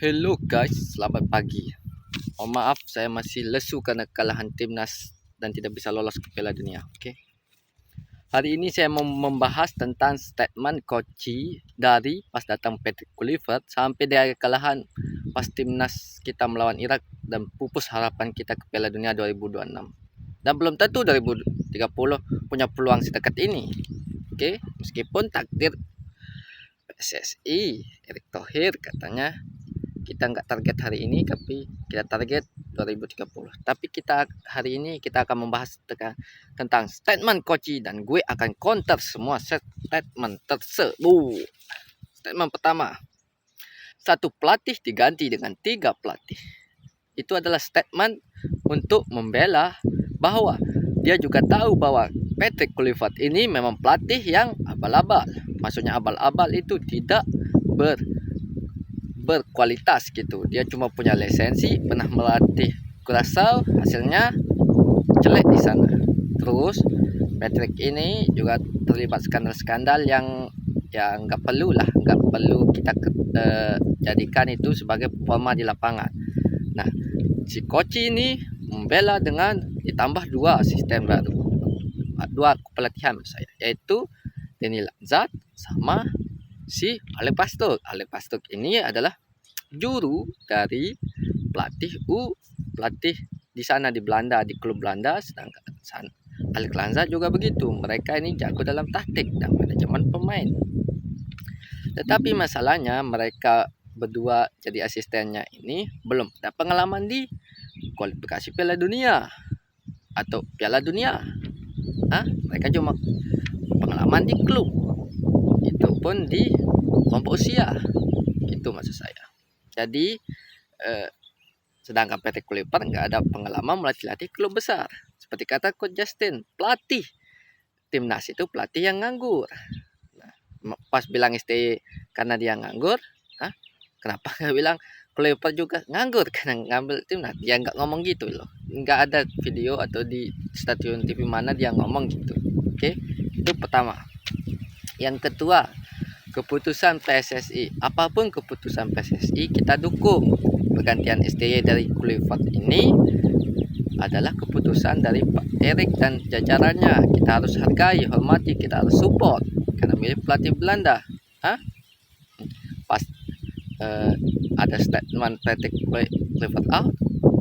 Hello guys, selamat pagi. Mohon maaf saya masih lesu karena kekalahan timnas dan tidak bisa lolos ke Piala Dunia. Oke. Hari ini saya mau membahas tentang statement Koci dari pas datang Patrick Kluivert sampai dia kekalahan pas timnas kita melawan Irak dan pupus harapan kita ke Piala Dunia 2026. Dan belum tentu 2030 punya peluang sedekat ini. Oke, meskipun takdir PSSI Erick Thohir katanya kita nggak target hari ini, tapi kita target 2030. Tapi kita hari ini kita akan membahas tentang statement Koci dan gue akan counter semua statement tersebut. Statement pertama, satu pelatih diganti dengan 3 pelatih. Itu adalah statement untuk membela bahwa dia juga tahu bahwa Patrick Kluivert ini memang pelatih yang abal-abal. Maksudnya abal-abal itu tidak berkualitas gitu. Dia cuma punya lisensi, pernah melatih Curaçao, hasilnya jelek di sana. Terus Patrick ini juga terlibat skandal-skandal yang nggak perlu kita jadikan itu sebagai performa di lapangan. Nah, si Koci ini membela dengan ditambah 2 asisten baru, 2 pelatihan saya, yaitu Denis Lazzat sama si Ale Pastor. Ale Pastor ini adalah juru dari pelatih di sana di Belanda, di klub Belanda, sedangkan Alex Lanza juga begitu. Mereka ini jago dalam taktik dan manajemen pemain. Tetapi masalahnya mereka berdua jadi asistennya ini belum ada pengalaman di kualifikasi Piala Dunia atau Piala Dunia. Mereka cuma pengalaman di klub, itu pun di kelompok usia. Itu maksud saya. Jadi sedangkan Patrick Kluivert nggak ada pengalaman melatih klub besar. Seperti kata Coach Justin, pelatih timnas itu pelatih yang nganggur. Nah, pas bilang STY karena dia nganggur, kenapa nggak bilang Kluivert juga nganggur karena ngambil timnas? Dia nggak ngomong gitu loh. Nggak ada video atau di stasiun TV mana dia ngomong gitu. Oke, itu pertama. Yang kedua, keputusan PSSI, apapun keputusan PSSI kita dukung. Pergantian STY dari Kluivert ini adalah keputusan dari Pak Erik dan jajarannya. Kita harus hargai, hormati, kita harus support karena milik pelatih Belanda. Pas ada statement Patrick Kluivert out,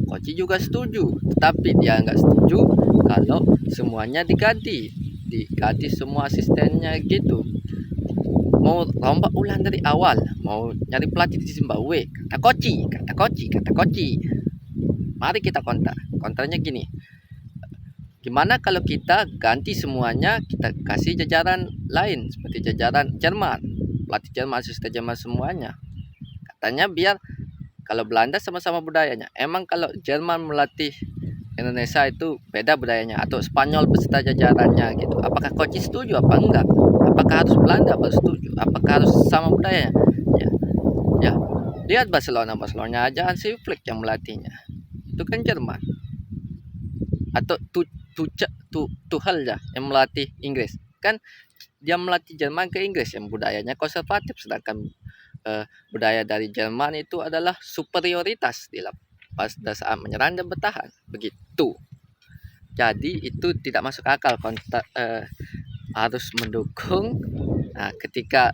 Koci juga setuju, tetapi dia nggak setuju kalau semuanya diganti semua asistennya gitu. Mau rombak ulang dari awal, mau nyari pelatih di Zimbabwe, kata Koci. Mari kita konternya gini. Gimana kalau kita ganti semuanya, kita kasih jajaran lain seperti jajaran Jerman, pelatih Jerman, asisten Jerman semuanya. Katanya biar kalau Belanda sama-sama budayanya. Emang kalau Jerman melatih Indonesia itu beda budayanya, atau Spanyol beserta jajarannya gitu. Apakah Koci setuju apa enggak? Apakah harus Belanda setuju? Apakah harus sama budayanya? Ya. Lihat Barcelona aja Hansi Flick yang melatihnya. Itu kan Jerman. Atau Tuchel ya yang melatih Inggris. Kan dia melatih Jerman ke Inggris yang budayanya konservatif, sedangkan budaya dari Jerman itu adalah superioritas pas saat menyerang dan bertahan begitu. Jadi itu tidak masuk akal harus mendukung. Nah, ketika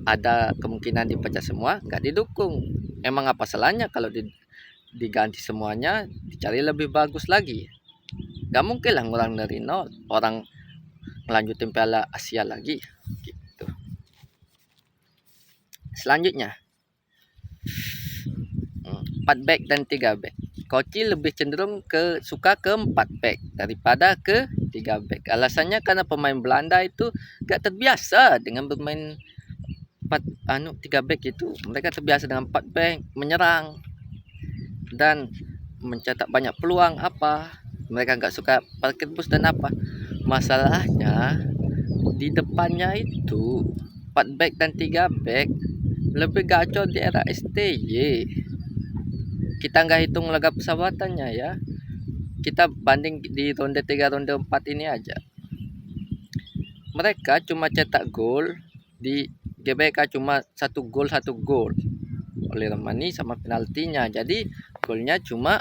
ada kemungkinan dipecat semua, nggak didukung. Emang apa salahnya kalau diganti semuanya, dicari lebih bagus lagi? Nggak mungkin lah ngurang dari nol, orang melanjutin Piala Asia lagi gitu. Selanjutnya 4 back dan 3 back. Koci lebih cenderung suka ke 4 back daripada ke 3 back. Alasannya karena pemain Belanda itu gak terbiasa dengan bermain 3 back itu. Mereka terbiasa dengan 4 back menyerang dan mencetak banyak peluang Mereka gak suka parkir bus dan Masalahnya di depannya itu 4 back dan 3 back lebih gacor di era STY. Kita nggak hitung laga persahabatannya ya. Kita banding di ronde 3, ronde 4 ini aja. Mereka cuma cetak gol, di GBK cuma 1 gol. oleh Romani sama penaltinya. Jadi golnya cuma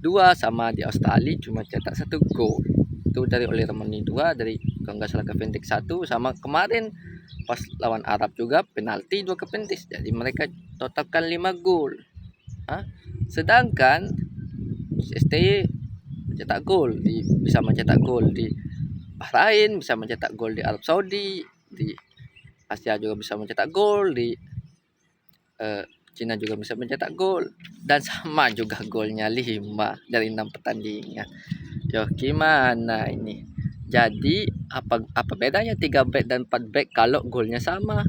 2, sama di Australia cuma cetak 1 gol. Itu dari oleh Romani 2, dari kalau nggak salah Kevin Dix 1, sama kemarin pas lawan Arab juga penalti 2 Kevin Dix. Jadi mereka totalkan 5 gol. Sedangkan STY mencetak gol bisa mencetak gol di Bahrain, bisa mencetak gol di Arab Saudi, di Asia juga bisa mencetak gol, di Cina juga bisa mencetak gol, dan sama juga golnya 5 dari 6 pertandingan. Yo, gimana ini? Jadi apa bedanya 3 back dan 4 back kalau golnya sama?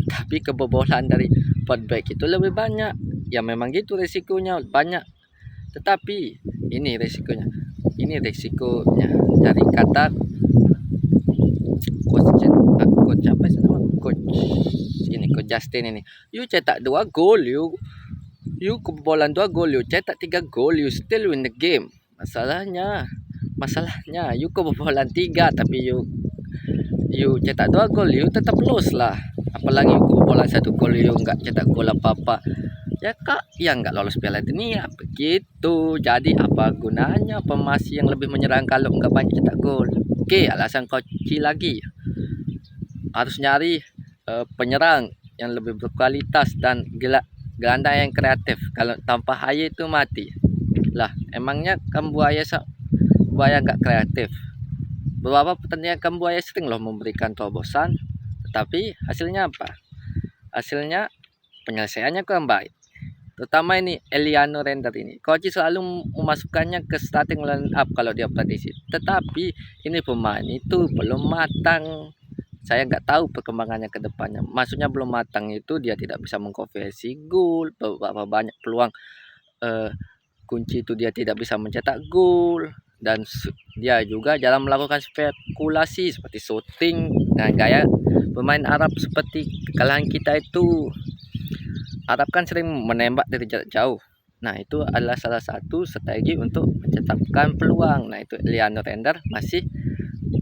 Tapi kebobolan dari 4 back itu lebih banyak. Ya memang gitu resikonya banyak. Tetapi ini resikonya. Ini resikonya dari kata coach apa sih nama coach ini, coach Justin ini. You cetak 2 gol, you kebobolan 2 gol, you cetak 3 gol, you still win the game. Masalahnya you kebobolan 3 tapi you cetak 2 gol, you tetap lose lah. Apalagi you kebobolan 1 gol, you nggak cetak gol apa-apa, ya kak, ya nggak lolos Piala Dunia begitu. Jadi apa gunanya pemain yang lebih menyerang kalau nggak banyak cetak gol? Oke, alasan coach lagi harus nyari penyerang yang lebih berkualitas dan gelandang yang kreatif. Kalau tanpa Haye itu mati lah. Emangnya Kambuaya nggak kreatif? Beberapa pertandingan Kambuaya sering loh memberikan terobosan, tetapi hasilnya apa? Hasilnya penyelesaiannya kurang baik. Terutama ini Eliano Render ini, coach selalu memasukkannya ke starting line up kalau dia prediksi. Tetapi ini pemain itu belum matang. Saya nggak tahu perkembangannya ke depannya. Maksudnya belum matang itu dia tidak bisa mengkonversi gol, beberapa banyak peluang kunci itu dia tidak bisa mencetak gol, dan dia juga jarang melakukan spekulasi seperti shooting dengan gaya pemain Arab seperti kekalahan kita itu. Arab kan sering menembak dari jarak jauh. Nah, itu adalah salah satu strategi untuk mencetakkan peluang. Nah, itu Eliano Render masih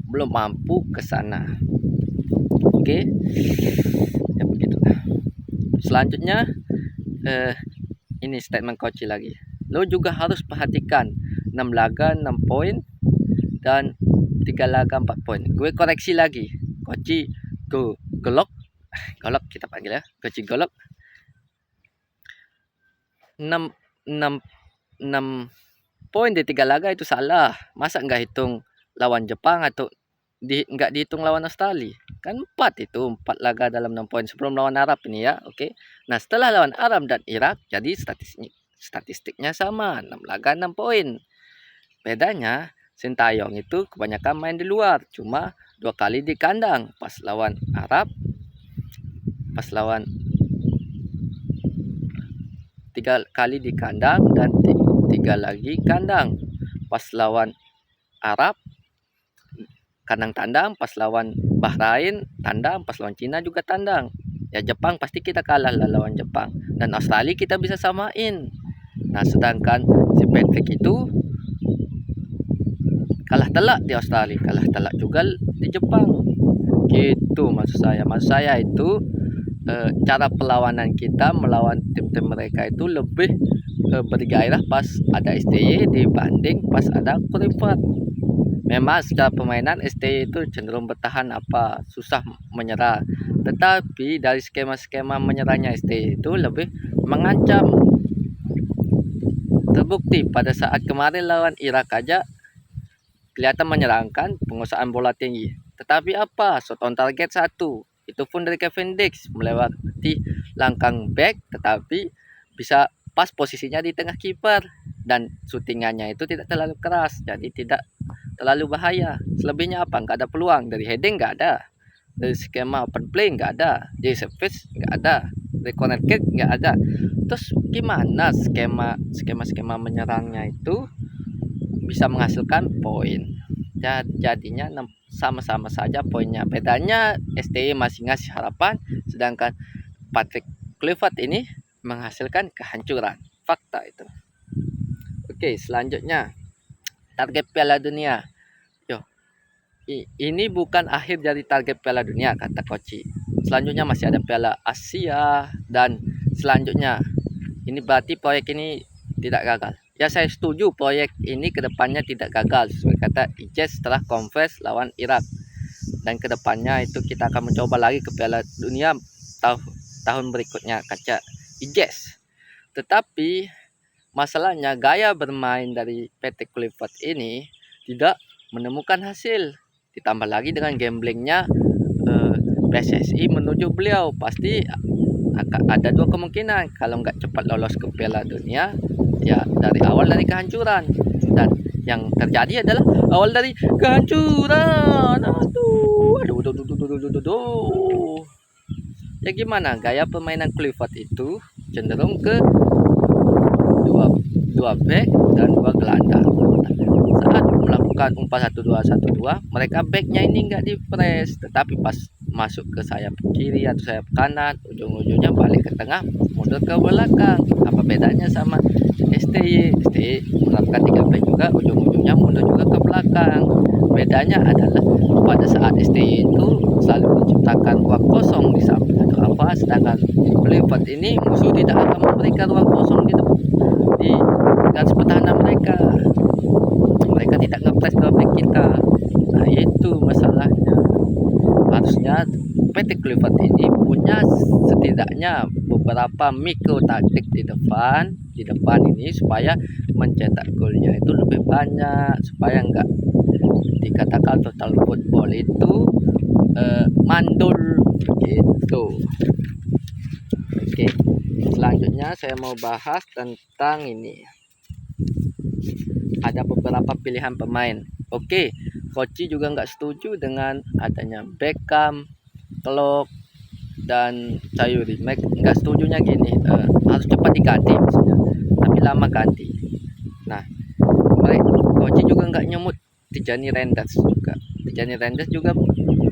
belum mampu ke sana. Oke, ya begitu. Selanjutnya ini statement coach lagi. Lo juga harus perhatikan 6 laga 6 poin dan 3 laga 4 poin. Gue koreksi lagi, coach Golok kita panggil ya, coach Golok. 6 poin di 3 laga itu salah. Masa nggak hitung lawan Jepang atau nggak dihitung lawan Australia? Kan 4 itu, 4 laga dalam 6 poin sebelum lawan Arab ini ya. Oke. Nah, setelah lawan Arab dan Irak jadi statistiknya sama, 6 laga 6 poin. Bedanya Sintayong itu kebanyakan main di luar, cuma 2 kali di kandang, pas lawan Arab, pas lawan 3 kali di kandang dan 3 lagi kandang. Pas lawan Arab kandang tandang, pas lawan Bahrain tandang, pas lawan Cina juga tandang. Ya Jepang pasti kita kalah lah lawan Jepang, dan Australia kita bisa samain. Nah, sedangkan si Patrick itu kalah telak di Australia, kalah telak juga di Jepang. Gitu maksud saya itu cara perlawanan kita melawan tim-tim mereka itu lebih bergairah pas ada STY dibanding pas ada Kluivert. Memang secara permainan STY itu cenderung bertahan, susah menyerah, tetapi dari skema menyerahnya STY itu lebih mengancam. Terbukti pada saat kemarin lawan Irak aja kelihatan menyerangkan, penguasaan bola tinggi, tetapi shot on target 1, itu pun dari Kevin Dix melewati langkang back, tetapi bisa pas posisinya di tengah kiper, dan syutingannya itu tidak terlalu keras, jadi tidak terlalu bahaya. Selebihnya nggak ada peluang, dari heading nggak ada, dari skema open play nggak ada, dari service nggak ada, dari corner kick nggak ada. Terus gimana skema menyerangnya itu bisa menghasilkan poin? Jadinya sama-sama saja poinnya. Bedanya STY masih ngasih harapan, sedangkan Patrick Kluivert ini menghasilkan kehancuran. Fakta itu. Oke, selanjutnya target Piala Dunia. Ini bukan akhir dari target Piala Dunia, kata Koci. Selanjutnya masih ada Piala Asia dan selanjutnya. Ini berarti proyek ini tidak gagal. Ya, saya setuju proyek ini kedepannya tidak gagal sesuai kata IJES setelah Conference lawan Irak. Dan kedepannya itu kita akan mencoba lagi ke Piala Dunia tahun berikutnya kaca IJES. Tetapi masalahnya gaya bermain dari PT Clifford ini tidak menemukan hasil. Ditambah lagi dengan gamblingnya PSSI menuju beliau, pasti ada dua kemungkinan. Kalau nggak cepat lolos ke Piala Dunia, ya dari awal dari kehancuran. Dan yang terjadi adalah awal dari kehancuran. Aduh. Ya gimana, gaya permainan Clifford itu cenderung ke dua back dan dua gelandang. Saat melakukan 4-1-2-1-2, mereka backnya ini nggak di press, tetapi pas masuk ke sayap kiri atau sayap kanan, ujung-ujungnya balik ke tengah, mundur ke belakang. Apa bedanya sama STY? STY melakukan 3 back juga, ujung-ujungnya mundur juga ke belakang. Bedanya adalah pada saat STY itu selalu menciptakan ruang kosong di samping atau apa, sedangkan di Clifford ini musuh tidak akan memberikan ruang kosong di garis pertahanan mereka. Mereka tidak ngepress ke back kita. Nah, itu masalahnya. Harusnya PT Clifford ini punya setidaknya beberapa mikro taktik di depan ini supaya mencetak golnya itu lebih banyak, supaya enggak dikatakan total football itu mandul gitu. Oke, selanjutnya saya mau bahas tentang ini. Ada beberapa pilihan pemain. Oke, Koci juga nggak setuju dengan adanya Beckham, Klopp, dan Sayuri. Nggak setujunya gini, harus cepat diganti maksudnya, tapi lama ganti. Nah, Koci juga nggak nyemut Tijani Reinders juga. Tijani Reinders juga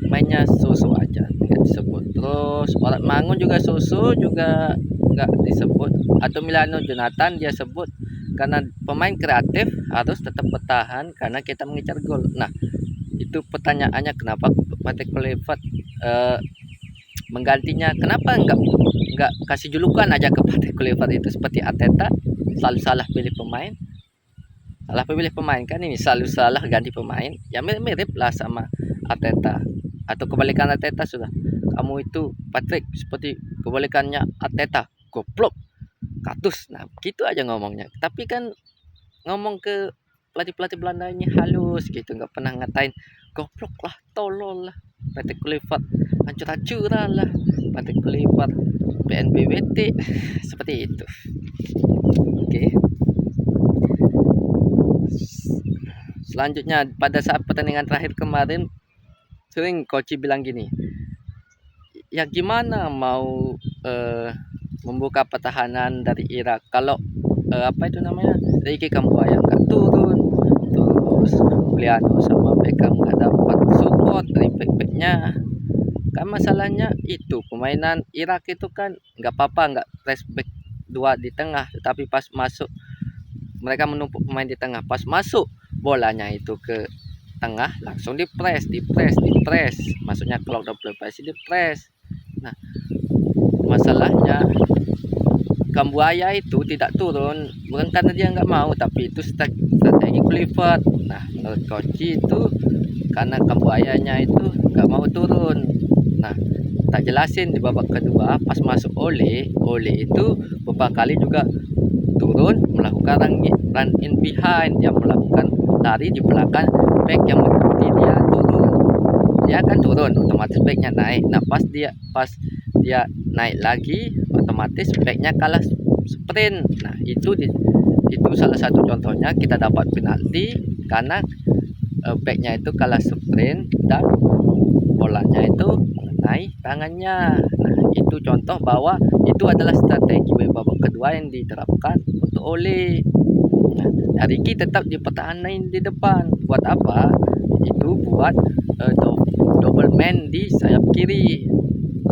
mainnya so-so aja, nggak disebut. Terus Orat Mangun juga so-so juga nggak disebut. Atau Milano Jonathan dia sebut, karena pemain kreatif harus tetap bertahan karena kita mengincar gol. Nah, itu pertanyaannya, kenapa PT Clifford menggantinya? Kenapa enggak kasih julukan aja ke PT Clifford itu seperti Arteta, selalu salah pilih pemain. Salah pilih pemain kan, ini selalu salah ganti pemain. Ya mirip lah sama Arteta, atau kebalikan Arteta sudah. Kamu itu Patrick seperti kebalikannya Arteta, goblok, katus. Nah, gitu aja ngomongnya. Tapi kan ngomong ke pelatih Belanda ini halus gitu, nggak pernah ngatain goblok lah, tolol lah, PT Clifford hancur-hancuran lah, PT Clifford PNBWT seperti itu. Oke. Selanjutnya, pada saat pertandingan terakhir kemarin sering Koci bilang gini, ya gimana mau membuka pertahanan dari Irak kalau apa itu namanya, Ricky Kambuaya nggak turun, terus Liano sama Beckham nggak dapat support dari back-backnya. Kan masalahnya itu permainan Irak itu kan nggak apa-apa, nggak press back 2 di tengah, tetapi pas masuk mereka menumpuk pemain di tengah, pas masuk bolanya itu ke tengah langsung di press, maksudnya kalau double press di press. Nah, masalahnya Kambuaya itu tidak turun bukan karena dia nggak mau, tapi itu strategi Clifford. Nah, menurut Koci itu karena Kambuayanya itu nggak mau turun. Nah, tak jelasin di babak kedua pas masuk Ole itu beberapa kali juga turun melakukan run in behind, yang melakukan lari di belakang back yang mengikuti dia turun. Dia kan turun, otomatis backnya naik. Nah, pas dia naik lagi, otomatis backnya kalah sprint. Nah, itu salah satu contohnya kita dapat penalti karena backnya itu kalah sprint dan bolanya itu mengenai tangannya. Nah, itu contoh bahwa itu adalah strategi babak kedua yang diterapkan untuk Ole. Nah, Ricky tetap dipertahankan di depan. Buat apa? Itu buat double man di sayap kiri.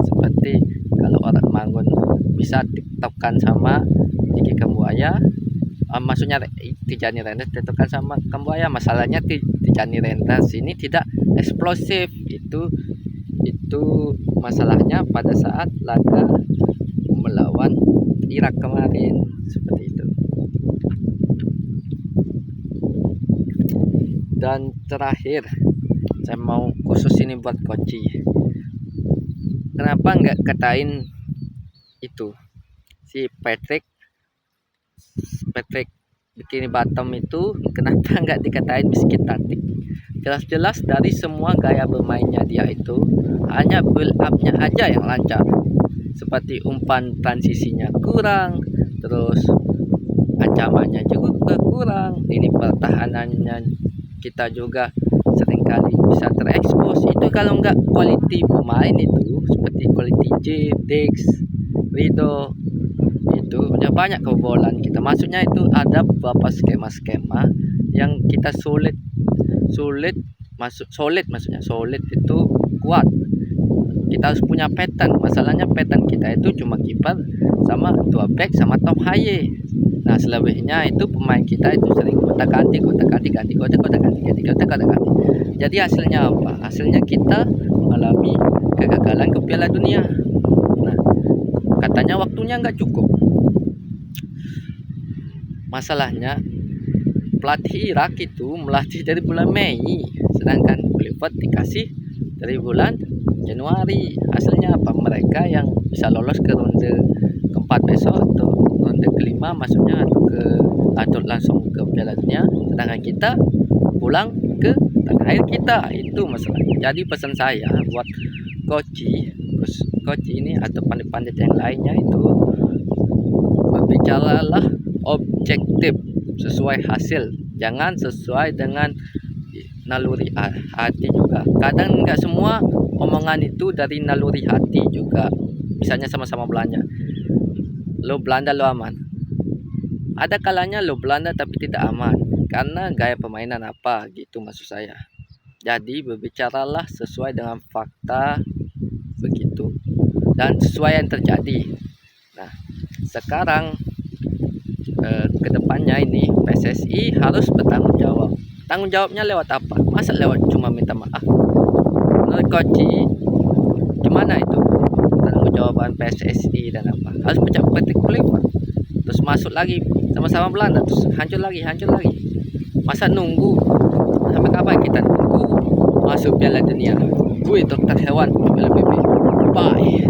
Seperti kalau Orat Mangun bisa tiktokan sama Ricky Kambuaya, maksudnya Tijani Reinders tiktokan sama Kambuaya. Masalahnya Tijani Reinders ini tidak eksplosif. Itu masalahnya pada saat laga melawan Irak kemarin seperti itu. Dan terakhir saya mau khusus ini buat Koci, kenapa nggak katain itu si Patrick Bikini Bottom itu, kenapa nggak dikatain miskin tatik? Jelas-jelas dari semua gaya bermainnya dia itu hanya build up-nya aja yang lancar, seperti umpan transisinya kurang, terus ancamannya juga kurang, ini pertahanannya kita juga seringkali bisa terekspos. Itu kalau nggak quality pemain itu seperti quality J, Dex, Rido, itu udah banyak kebobolan kita. Maksudnya itu ada beberapa skema-skema yang kita sulit maksudnya solid itu kuat. Kita harus punya pattern. Masalahnya pattern kita itu cuma kiper sama dua back sama top high. Nah, selebihnya itu pemain kita itu sering ganti. Jadi hasilnya apa? Hasilnya kita mengalami kegagalan ke Piala Dunia. Nah, katanya waktunya nggak cukup. Masalahnya pelatih Irak itu melatih dari bulan Mei, sedangkan Kluivert dikasih dari bulan Januari. Hasilnya apa? Mereka yang bisa lolos ke ronde keempat besok atau ronde kelima, maksudnya atau langsung ke Piala Dunia, sedangkan kita pulang ke tanah air kita. Itu masalahnya. Jadi pesan saya buat coach ini atau pandit-pandit yang lainnya itu, berbicaralah objektif sesuai hasil, jangan sesuai dengan naluri hati juga. Kadang nggak semua omongan itu dari naluri hati juga. Misalnya sama-sama Belanda, lo Belanda lo aman, ada kalanya lo Belanda tapi tidak aman karena gaya permainan apa gitu, maksud saya. Jadi berbicaralah sesuai dengan fakta begitu dan sesuai yang terjadi. Nah, sekarang kedepannya ini PSSI harus bertanggung jawab. Tanggung jawabnya lewat apa? Masa lewat cuma minta maaf? Menurut Koci, gimana itu tanggung jawaban PSSI dan apa? Harus pecat Patrick Kluivert, terus masuk lagi sama-sama Belanda, terus hancur lagi. Masa nunggu sampai kapan kita nunggu masuk Piala Dunia? Gue dokter hewan PLBB. Bye.